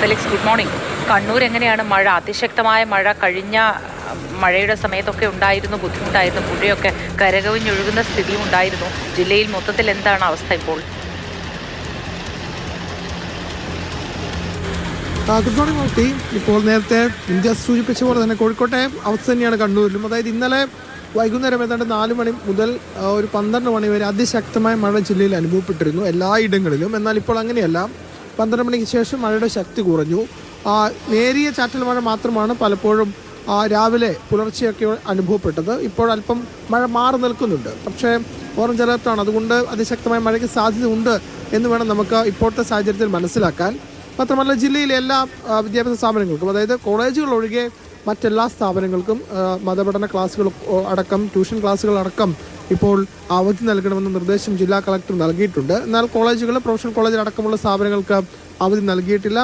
Felix, good morning. Kannur എങ്ങനെയാണ് മഴ? അതിശക്തമായ മഴ കഴിഞ്ഞ മഴയുടെ സമയത്തൊക്കെ ഉണ്ടായിരുന്നു, ബുദ്ധിമുട്ടായിരുന്നു. പുഴയൊക്കെ കരകവിഞ്ഞൊഴുകുന്ന സ്ഥിതിയും ഉണ്ടായിരുന്നു. ജില്ലയിൽ മൊത്തത്തിൽ എന്താണ് അവസ്ഥ ഇപ്പോൾ? ഗുഡ് മോർണിംഗ് മോട്ടി. ഇപ്പോൾ നേരത്തെ ഇന്ത്യ സൂചിപ്പിച്ച പോലെ തന്നെ കോഴിക്കോട്ടെ അവസ്ഥ തന്നെയാണ് കണ്ണൂരിലും. അതായത് ഇന്നലെ വൈകുന്നേരം ഏതാണ്ട് 4 മണി മുതൽ ഒരു 12 മണി വരെ അതിശക്തമായ മഴ ജില്ലയിൽ അനുഭവപ്പെട്ടിരുന്നു എല്ലായിടങ്ങളിലും. എന്നാൽ ഇപ്പോൾ അങ്ങനെയല്ല. 12 മണിക്ക് ശേഷം മഴയുടെ ശക്തി കുറഞ്ഞു. നേരിയ ചാറ്റൽ മഴ മാത്രമാണ് പലപ്പോഴും രാവിലെ പുലർച്ചെയൊക്കെ അനുഭവപ്പെട്ടത്. ഇപ്പോൾ അല്പം മഴ മാറി നിൽക്കുന്നുണ്ട്. പക്ഷേ ഓറഞ്ച് അലർട്ടാണ്, അതുകൊണ്ട് അതിശക്തമായ മഴയ്ക്ക് സാധ്യതയുണ്ട് എന്ന് വേണം നമുക്ക് ഇപ്പോഴത്തെ സാഹചര്യത്തിൽ മനസ്സിലാക്കാൻ. മാത്രമല്ല ജില്ലയിലെ എല്ലാ വിദ്യാഭ്യാസ സ്ഥാപനങ്ങൾക്കും, അതായത് കോളേജുകൾ ഒഴികെ മറ്റെല്ലാ സ്ഥാപനങ്ങൾക്കും മതപഠന ക്ലാസ്സുകൾ അടക്കം, ട്യൂഷൻ ക്ലാസ്സുകൾ അടക്കം ഇപ്പോൾ അവധി നൽകണമെന്ന നിർദ്ദേശം ജില്ലാ കളക്ടർ നൽകിയിട്ടുണ്ട്. എന്നാൽ കോളേജുകൾ, പ്രൊഫഷണൽ കോളേജിൽ അടക്കമുള്ള സ്ഥാപനങ്ങൾക്ക് അവധി നൽകിയിട്ടില്ല.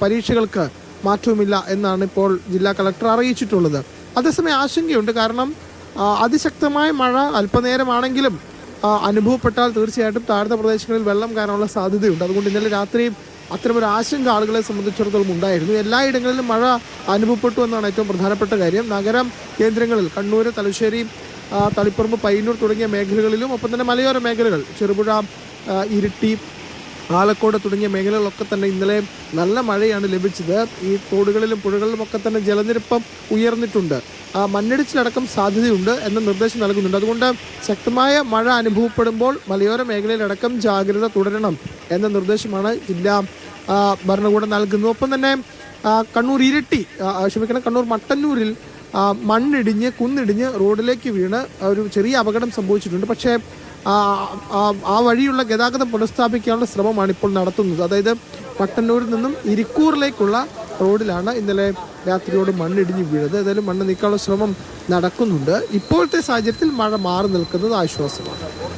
പരീക്ഷകൾക്ക് മാറ്റവുമില്ല എന്നാണ് ഇപ്പോൾ ജില്ലാ കളക്ടർ അറിയിച്ചിട്ടുള്ളത്. അതേസമയം ആശങ്കയുണ്ട്. കാരണം അതിശക്തമായ മഴ അല്പനേരമാണെങ്കിലും അനുഭവപ്പെട്ടാൽ തീർച്ചയായിട്ടും താഴ്ന്ന പ്രദേശങ്ങളിൽ വെള്ളം കയറാനുള്ള സാധ്യതയുണ്ട്. അതുകൊണ്ട് ഇന്നലെ രാത്രി അത്തരമൊരു ആശങ്ക ആളുകളെ സംബന്ധിച്ചിടത്തോളം ഉണ്ടായിരുന്നു. എല്ലായിടങ്ങളിലും മഴ അനുഭവപ്പെട്ടു എന്നാണ് ഏറ്റവും പ്രധാനപ്പെട്ട കാര്യം. നഗരം കേന്ദ്രങ്ങളിൽ കണ്ണൂർ, തലശ്ശേരി, തളിപ്പറമ്പ്, പയ്യന്നൂർ തുടങ്ങിയ മേഖലകളിലും, ഒപ്പം തന്നെ മലയോര മേഖലകൾ ചെറുപുഴ, ഇരിട്ടി, ആലക്കോട് തുടങ്ങിയ മേഖലകളിലൊക്കെ തന്നെ ഇന്നലെ നല്ല മഴയാണ് ലഭിച്ചത്. ഈ തോടുകളിലും പുഴകളിലും ഒക്കെ തന്നെ ജലനിരപ്പ് ഉയർന്നിട്ടുണ്ട്. മണ്ണിടിച്ചിലടക്കം സാധ്യതയുണ്ട് എന്ന നിർദ്ദേശം നൽകുന്നുണ്ട്. അതുകൊണ്ട് ശക്തമായ മഴ അനുഭവപ്പെടുമ്പോൾ മലയോര മേഖലയിലടക്കം ജാഗ്രത തുടരണം എന്ന നിർദ്ദേശമാണ് ജില്ലാ ഭരണകൂടം നൽകുന്നത്. ഒപ്പം തന്നെ കണ്ണൂർ മട്ടന്നൂരിൽ കുന്നിടിഞ്ഞ് റോഡിലേക്ക് വീണ് ഒരു ചെറിയ അപകടം സംഭവിച്ചിട്ടുണ്ട്. പക്ഷേ ആ വഴിയുള്ള ഗതാഗതം പുനഃസ്ഥാപിക്കാനുള്ള ശ്രമമാണ് ഇപ്പോൾ നടത്തുന്നത്. അതായത് മട്ടന്നൂരിൽ നിന്നും ഇരിക്കൂറിലേക്കുള്ള റോഡിലാണ് ഇന്നലെ രാത്രിയോട് മണ്ണിടിഞ്ഞ് വീണത്. ഏതായാലും മണ്ണ് നീക്കാനുള്ള ശ്രമം നടക്കുന്നുണ്ട്. ഇപ്പോഴത്തെ സാഹചര്യത്തിൽ മഴ മാറി നിൽക്കുന്നത് ആശ്വാസമാണ്.